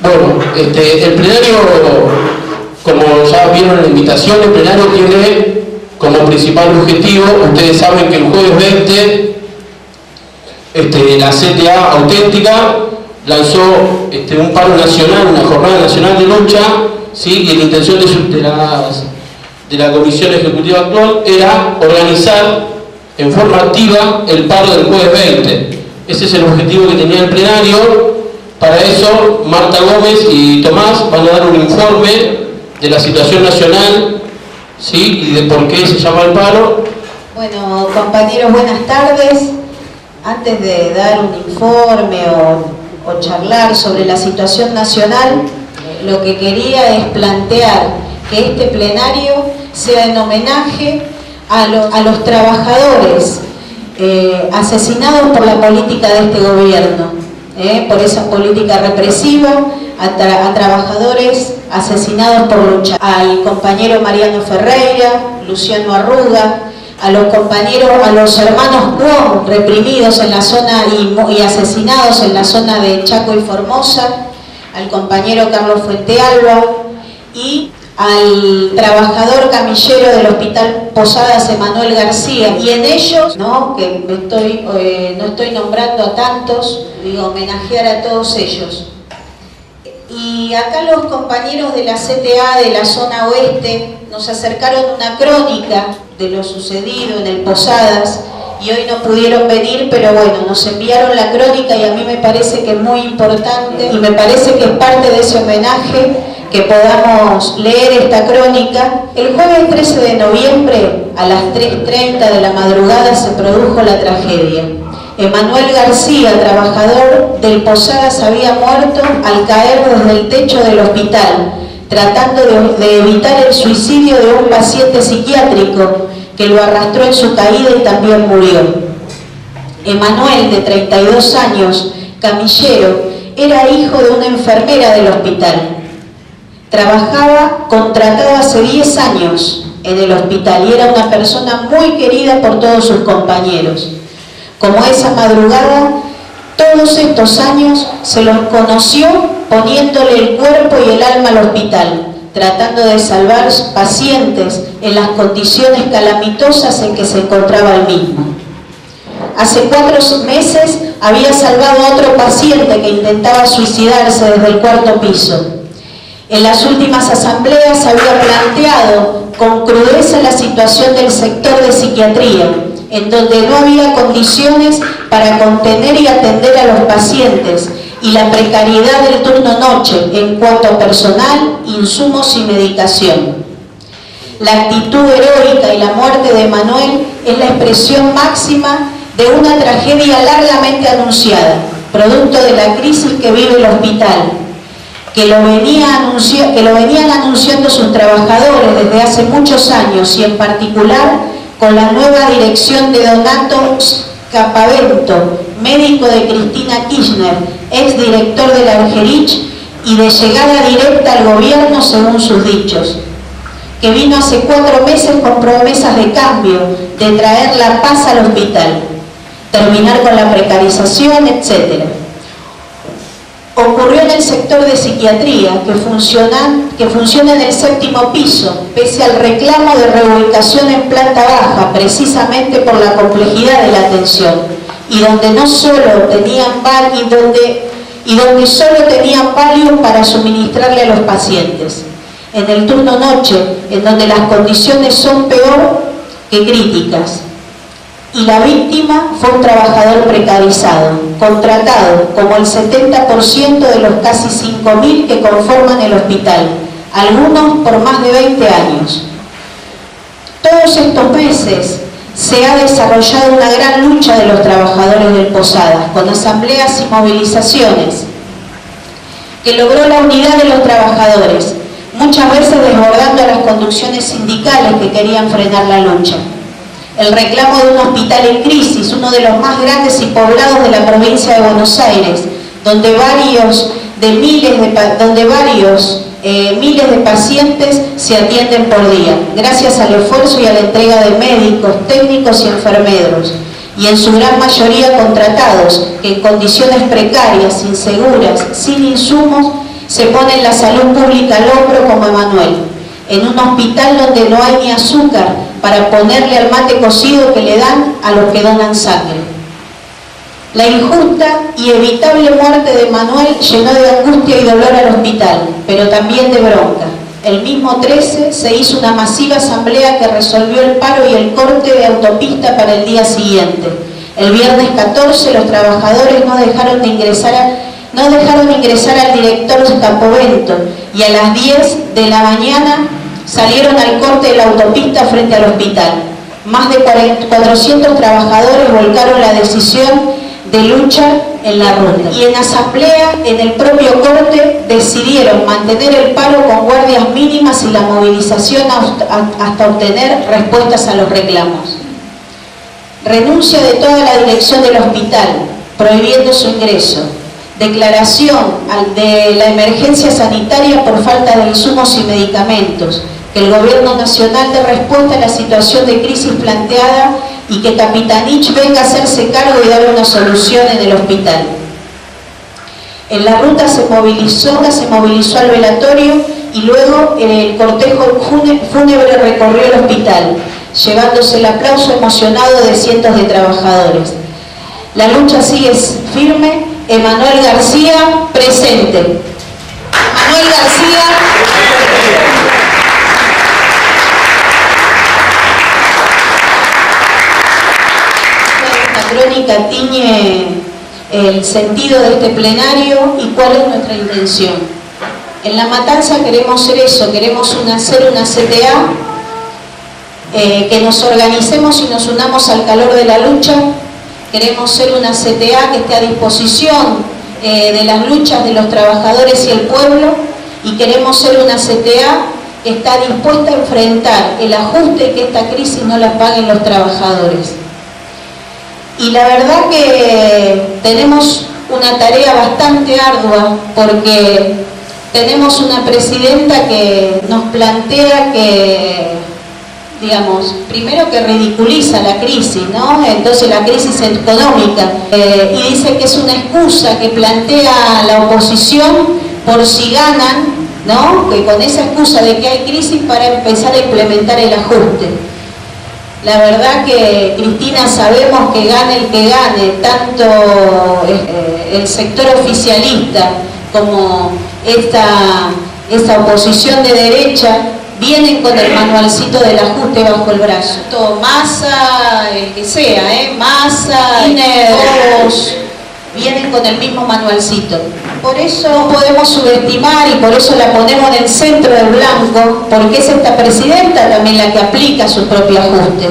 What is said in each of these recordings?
Bueno, el plenario, como ya vieron en la invitación, el plenario tiene como principal objetivo, ustedes saben que el jueves 20, la CTA Auténtica lanzó un paro nacional, una jornada nacional de lucha, ¿sí? Y la intención de la comisión ejecutiva actual era organizar en forma activa el paro del jueves 20. Ese es el objetivo que tenía el plenario. Para eso, Marta Gómez y Tomás van a dar un informe de la situación nacional, ¿sí? Y de por qué se llama el paro. Bueno, compañeros, buenas tardes. Antes de dar un informe o charlar sobre la situación nacional, lo que quería es plantear que este plenario sea en homenaje a los trabajadores asesinados por la política de este gobierno, por esa política represiva, a trabajadores asesinados por lucha, al compañero Mariano Ferreira, Luciano Arruga, a los compañeros, a los hermanos Cuom, reprimidos en la zona y asesinados en la zona de Chaco y Formosa, al compañero Carlos Fuentealba y al trabajador camillero del Hospital Posadas, Emanuel García. Y en ellos, no estoy nombrando a tantos, digo, homenajear a todos ellos. Y acá los compañeros de la CTA de la zona oeste nos acercaron una crónica de lo sucedido en el Posadas, y hoy no pudieron venir, pero bueno, nos enviaron la crónica y a mí me parece que es muy importante y me parece que es parte de ese homenaje que podamos leer esta crónica. El jueves 13 de noviembre a las 3:30 de la madrugada se produjo la tragedia. Emanuel García, trabajador del Posadas, había muerto al caer desde el techo del hospital, tratando de evitar el suicidio de un paciente psiquiátrico que lo arrastró en su caída y también murió. Emanuel, de 32 años, camillero, era hijo de una enfermera del hospital. Trabajaba contratado hace 10 años en el hospital y era una persona muy querida por todos sus compañeros. Como esa madrugada, todos estos años se los conoció poniéndole el cuerpo y el alma al hospital, tratando de salvar pacientes en las condiciones calamitosas en que se encontraba el mismo. Hace 4 meses había salvado a otro paciente que intentaba suicidarse desde el 4º piso. En las últimas asambleas había planteado con crudeza la situación del sector de psiquiatría, en donde no había condiciones para contener y atender a los pacientes, y la precariedad del turno noche en cuanto a personal, insumos y medicación. La actitud heroica y la muerte de Manuel es la expresión máxima de una tragedia largamente anunciada, producto de la crisis que vive el hospital, que lo venían anunciando sus trabajadores desde hace muchos años, y en particular con la nueva dirección de Donato Capavento, médico de Cristina Kirchner, ex director de la Argerich y de llegada directa al gobierno según sus dichos, que vino hace 4 meses con promesas de cambio, de traer la paz al hospital, terminar con la precarización, etc. Ocurrió en el sector de psiquiatría, que funciona en el 7º piso, pese al reclamo de reubicación en planta baja, precisamente por la complejidad de la atención, y donde solo tenían valium para suministrarle a los pacientes. En el turno noche, en donde las condiciones son peor que críticas. Y la víctima fue un trabajador precarizado, contratado como el 70% de los casi 5.000 que conforman el hospital, algunos por más de 20 años. Todos estos meses se ha desarrollado una gran lucha de los trabajadores del Posadas, con asambleas y movilizaciones, que logró la unidad de los trabajadores, muchas veces desbordando a las conducciones sindicales que querían frenar la lucha. El reclamo de un hospital en crisis, uno de los más grandes y poblados de la provincia de Buenos Aires, donde miles de pacientes se atienden por día, gracias al esfuerzo y a la entrega de médicos, técnicos y enfermeros, y en su gran mayoría contratados, que en condiciones precarias, inseguras, sin insumos, se ponen la salud pública al hombro como Emanuel, en un hospital donde no hay ni azúcar para ponerle al mate cocido que le dan a los que donan sangre. La injusta y evitable muerte de Emanuel llenó de angustia y dolor al hospital, pero también de bronca. El mismo 13 se hizo una masiva asamblea que resolvió el paro y el corte de autopista para el día siguiente. El viernes 14 los trabajadores no dejaron ingresar al director Capovento y a las 10 de la mañana salieron al corte de la autopista frente al hospital. Más de 400 trabajadores volcaron la decisión de lucha en la ruta. Y en asamblea, en el propio corte, decidieron mantener el paro con guardias mínimas y la movilización hasta obtener respuestas a los reclamos. Renuncia de toda la dirección del hospital, prohibiendo su ingreso. Declaración de la emergencia sanitaria por falta de insumos y medicamentos. Que el gobierno nacional dé respuesta a la situación de crisis planteada y que Capitanich venga a hacerse cargo y dar una solución en el hospital. En la ruta se movilizó al velatorio y luego el cortejo fúnebre recorrió el hospital, llevándose el aplauso emocionado de cientos de trabajadores. La lucha sigue firme. Emanuel García, presente. Emanuel García. Esta crónica tiñe el sentido de este plenario y cuál es nuestra intención. En La Matanza queremos ser eso, queremos hacer una CTA, que nos organicemos y nos unamos al calor de la lucha. Queremos ser una CTA que esté a disposición de las luchas de los trabajadores y el pueblo, y queremos ser una CTA que está dispuesta a enfrentar el ajuste y que esta crisis no la paguen los trabajadores. Y la verdad que tenemos una tarea bastante ardua, porque tenemos una presidenta que nos plantea que, digamos, primero que ridiculiza la crisis, ¿no? Entonces la crisis económica, y dice que es una excusa que plantea la oposición por si ganan, ¿no? Que con esa excusa de que hay crisis para empezar a implementar el ajuste. La verdad que, Cristina, sabemos que gane el que gane, tanto el sector oficialista como esta oposición de derecha, vienen con el manualcito del ajuste bajo el brazo. Todo Massa, el que sea, Massa, todos vienen con el mismo manualcito. Por eso no podemos subestimar y por eso la ponemos en el centro del blanco, porque es esta presidenta también la que aplica su propio ajuste.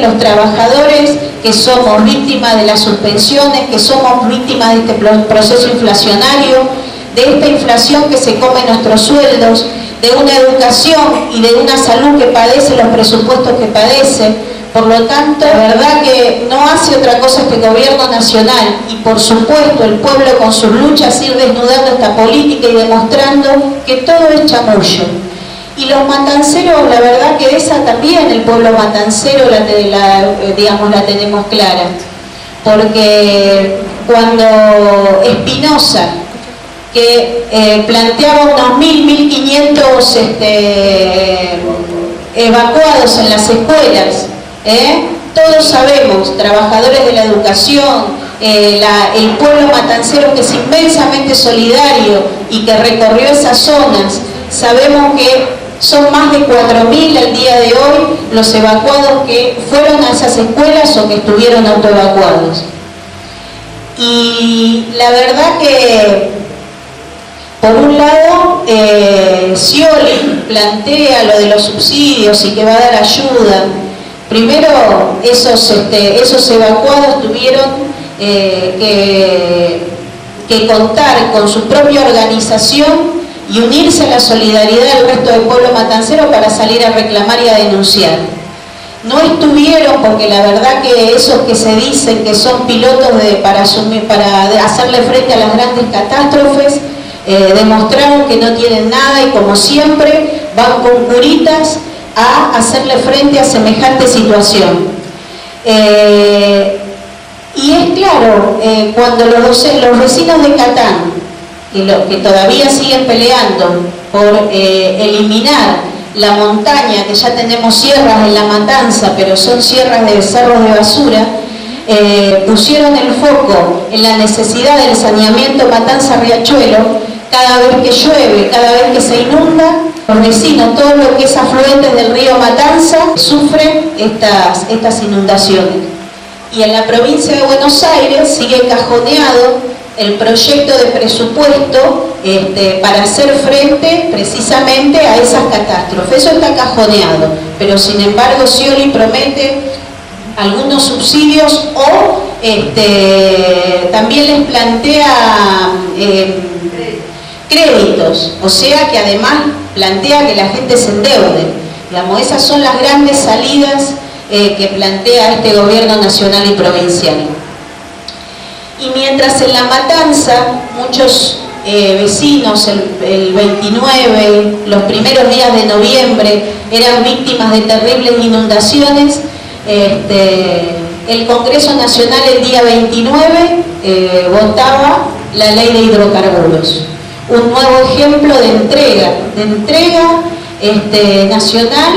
Los trabajadores que somos víctimas de las suspensiones, que somos víctimas de este proceso inflacionario, de esta inflación que se come nuestros sueldos, de una educación y de una salud que padece los presupuestos que padece. Por lo tanto, la verdad que no hace otra cosa este gobierno nacional y por supuesto el pueblo con sus luchas ir desnudando esta política y demostrando que todo es chamullo. Y los matanceros, la verdad que esa también, el pueblo matancero la tenemos clara. Porque cuando Espinosa, que planteaba unos 1.500 evacuados en las escuelas, todos sabemos, trabajadores de la educación, el pueblo matancero que es inmensamente solidario y que recorrió esas zonas, sabemos que son más de 4.000 al día de hoy los evacuados que fueron a esas escuelas o que estuvieron autoevacuados. Y la verdad que, por un lado, Scioli plantea lo de los subsidios y que va a dar ayuda. Primero, esos evacuados tuvieron que contar con su propia organización y unirse a la solidaridad del resto del pueblo matancero para salir a reclamar y a denunciar. No estuvieron, porque la verdad que esos que se dicen que son pilotos para hacerle frente a las grandes catástrofes, demostraron que no tienen nada y, como siempre, van con curitas a hacerle frente a semejante situación. Y es claro, cuando los vecinos de Catán que todavía siguen peleando por eliminar la montaña, que ya tenemos sierras en La Matanza, pero son sierras de cerros de basura, pusieron el foco en la necesidad del saneamiento Matanza-Riachuelo. Cada vez que llueve, cada vez que se inunda, los vecinos, todo lo que es afluentes del río Matanza, sufren estas inundaciones. Y en la provincia de Buenos Aires sigue cajoneado el proyecto de presupuesto para hacer frente precisamente a esas catástrofes. Eso está cajoneado, pero sin embargo Scioli promete algunos subsidios o también les plantea créditos, o sea que además plantea que la gente se endeude. Digamos, esas son las grandes salidas que plantea este gobierno nacional y provincial. Y mientras en La Matanza muchos vecinos el 29, los primeros días de noviembre, eran víctimas de terribles inundaciones, el Congreso Nacional el día 29 votaba la ley de hidrocarburos. Un nuevo ejemplo de entrega nacional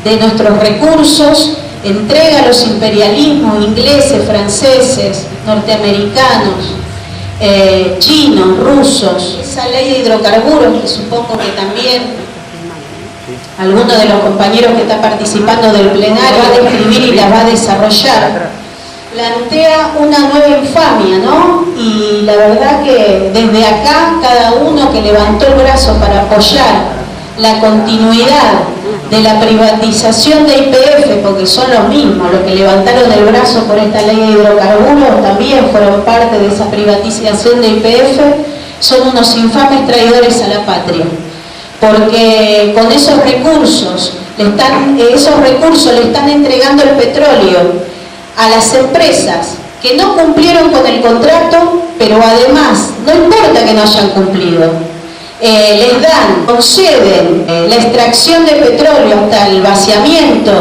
de nuestros recursos, entrega a los imperialismos ingleses, franceses, norteamericanos, chinos, rusos. Esa ley de hidrocarburos, que supongo que también alguno de los compañeros que está participando del plenario va a describir y la va a desarrollar, plantea una nueva infamia, ¿no? Y la verdad que desde acá, cada uno que levantó el brazo para apoyar la continuidad de la privatización de YPF, porque son los mismos, los que levantaron el brazo por esta ley de hidrocarburos, también fueron parte de esa privatización de YPF, son unos infames traidores a la patria, porque con esos recursos le están entregando el petróleo a las empresas que no cumplieron con el contrato, pero además, no importa que no hayan cumplido, conceden la extracción de petróleo hasta el vaciamiento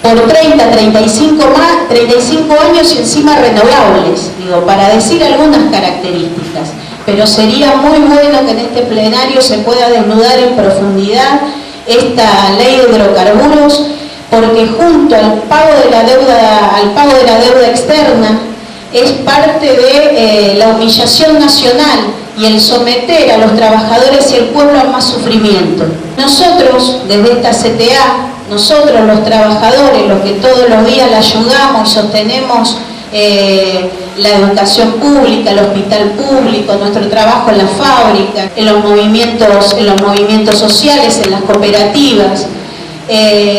por 30, 35 años y encima renovables, digo, para decir algunas características. Pero sería muy bueno que en este plenario se pueda desnudar en profundidad esta ley de hidrocarburos, porque junto al pago de la deuda externa es parte de la humillación nacional y el someter a los trabajadores y el pueblo a más sufrimiento. Nosotros, desde esta CTA, nosotros los trabajadores, los que todos los días la ayudamos y sostenemos la educación pública, el hospital público, nuestro trabajo en la fábrica, en los movimientos sociales, en las cooperativas,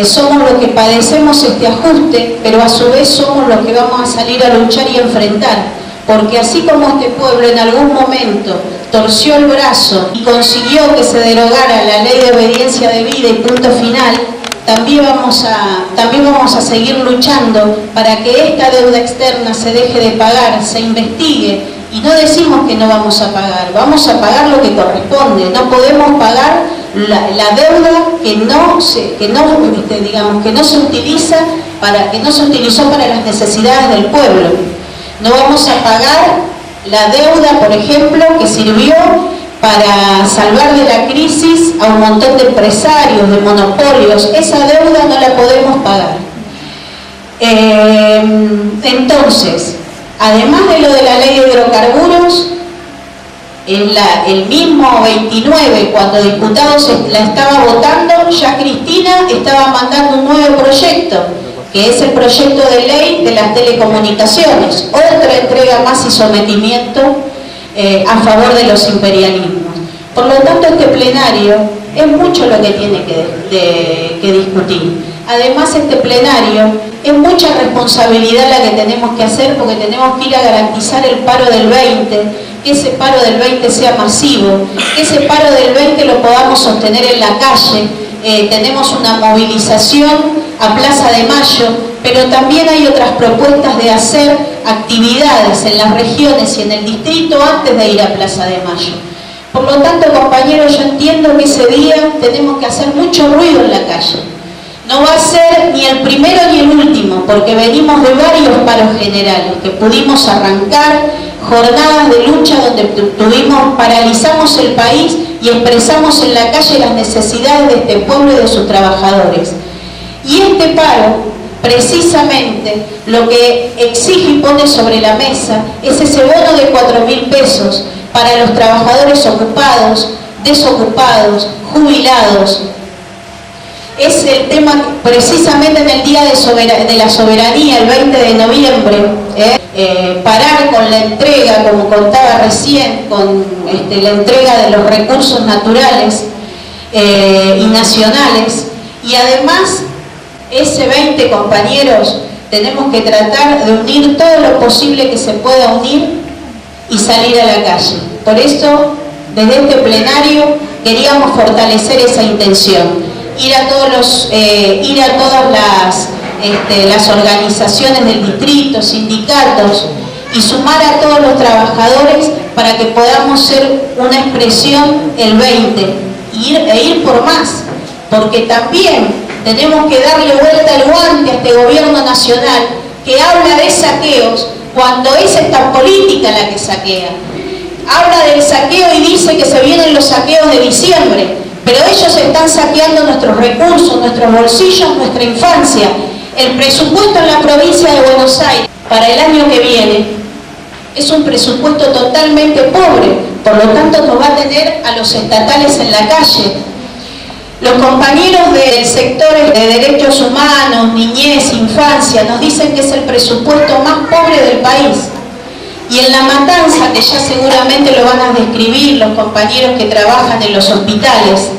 somos los que padecemos este ajuste, pero a su vez somos los que vamos a salir a luchar y enfrentar. Porque así como este pueblo en algún momento torció el brazo y consiguió que se derogara la ley de obediencia debida y punto final, también vamos a seguir luchando para que esta deuda externa se deje de pagar, se investigue. Y no decimos que no vamos a pagar lo que corresponde. No podemos pagar la deuda que no se utilizó para las necesidades del pueblo. No vamos a pagar la deuda, por ejemplo, que sirvió para salvar de la crisis a un montón de empresarios, de monopolios. Esa deuda no la podemos pagar. Entonces, además de lo de la ley de hidrocarburos, el mismo 29, cuando diputados la estaba votando, ya Cristina estaba mandando un nuevo proyecto, que es el proyecto de ley de las telecomunicaciones, otra entrega más y sometimiento a favor de los imperialismos. Por lo tanto, este plenario es mucho lo que tiene que discutir. Además, este plenario es mucha responsabilidad la que tenemos que hacer, porque tenemos que ir a garantizar el paro del 20, que ese paro del 20 sea masivo, que ese paro del 20 lo podamos sostener en la calle. Tenemos una movilización a Plaza de Mayo, pero también hay otras propuestas de hacer actividades en las regiones y en el distrito antes de ir a Plaza de Mayo. Por lo tanto, compañeros, yo entiendo que ese día tenemos que hacer mucho ruido en la calle. No va a ser ni el primero ni el último, porque venimos de varios paros generales que pudimos arrancar jornadas de lucha donde paralizamos el país y expresamos en la calle las necesidades de este pueblo y de sus trabajadores. Y este paro, precisamente, lo que exige y pone sobre la mesa es ese bono de 4.000 pesos para los trabajadores ocupados, desocupados, jubilados. Es el tema precisamente en el Día de la Soberanía, el 20 de noviembre, parar con la entrega, como contaba recién, con la entrega de los recursos naturales y nacionales. Y además, ese 20, compañeros, tenemos que tratar de unir todo lo posible que se pueda unir y salir a la calle. Por eso, desde este plenario, queríamos fortalecer esa intención. Ir a todas las organizaciones del distrito, sindicatos, y sumar a todos los trabajadores para que podamos ser una expresión el 20 e ir por más, porque también tenemos que darle vuelta al guante a este gobierno nacional que habla de saqueos cuando es esta política la que saquea. Habla del saqueo y dice que se vienen los saqueos de diciembre, pero ellos están saqueando nuestros recursos, nuestros bolsillos, nuestra infancia. El presupuesto en la provincia de Buenos Aires para el año que viene es un presupuesto totalmente pobre, por lo tanto nos va a tener a los estatales en la calle. Los compañeros del sector de derechos humanos, niñez, infancia, nos dicen que es el presupuesto más pobre del país. Y en La Matanza, que ya seguramente lo van a describir los compañeros que trabajan en los hospitales,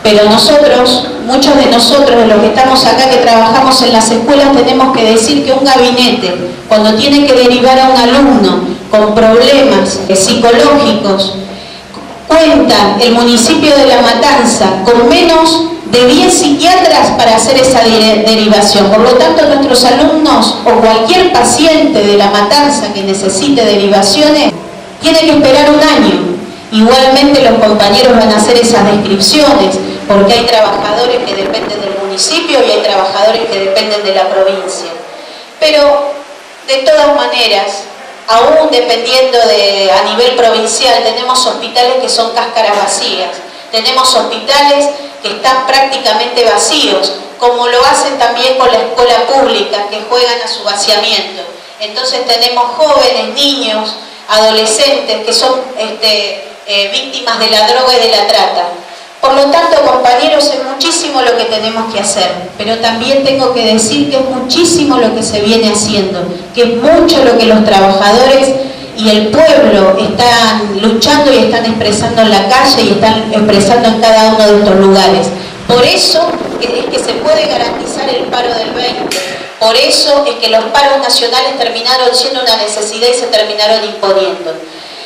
pero nosotros, muchos de nosotros, de los que estamos acá, que trabajamos en las escuelas, tenemos que decir que un gabinete, cuando tiene que derivar a un alumno con problemas psicológicos, cuenta el municipio de La Matanza con menos de 10 psiquiatras para hacer esa derivación. Por lo tanto, nuestros alumnos o cualquier paciente de La Matanza que necesite derivaciones tiene que esperar un año. Igualmente los compañeros van a hacer esas descripciones, porque hay trabajadores que dependen del municipio y hay trabajadores que dependen de la provincia. Pero, de todas maneras, aún dependiendo a nivel provincial, tenemos hospitales que son cáscaras vacías. Tenemos hospitales que están prácticamente vacíos, como lo hacen también con la escuela pública, que juegan a su vaciamiento. Entonces tenemos jóvenes, niños, adolescentes que son víctimas de la droga y de la trata. Por lo tanto, compañeros, es muchísimo lo que tenemos que hacer, pero también tengo que decir que es muchísimo lo que se viene haciendo, que es mucho lo que los trabajadores y el pueblo están luchando y están expresando en la calle y están expresando en cada uno de estos lugares. Por eso es que se puede garantizar el paro del 20. Por eso es que los paros nacionales terminaron siendo una necesidad y se terminaron imponiendo.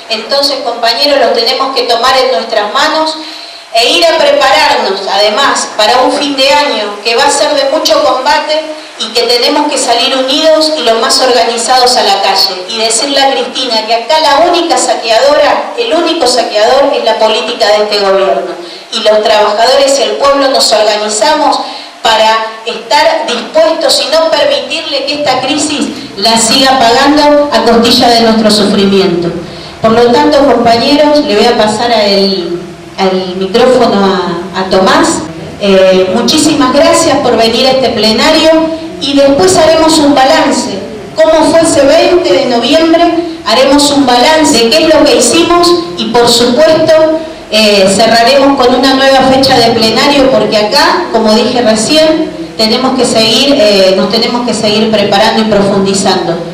Entonces, compañeros, los tenemos que tomar en nuestras manos e ir a prepararnos, además, para un fin de año que va a ser de mucho combate y que tenemos que salir unidos y los más organizados a la calle. Y decirle a Cristina que acá la única saqueadora, el único saqueador es la política de este gobierno. Y los trabajadores y el pueblo nos organizamos para estar dispuestos y no permitirle que esta crisis la siga pagando a costilla de nuestro sufrimiento. Por lo tanto, compañeros, le voy a pasar al micrófono a Tomás. Muchísimas gracias por venir a este plenario y después haremos un balance. ¿Cómo fue ese 20 de noviembre? Haremos un balance de qué es lo que hicimos y, por supuesto, cerraremos con una nueva fecha de plenario, porque acá, como dije recién, nos tenemos que seguir preparando y profundizando.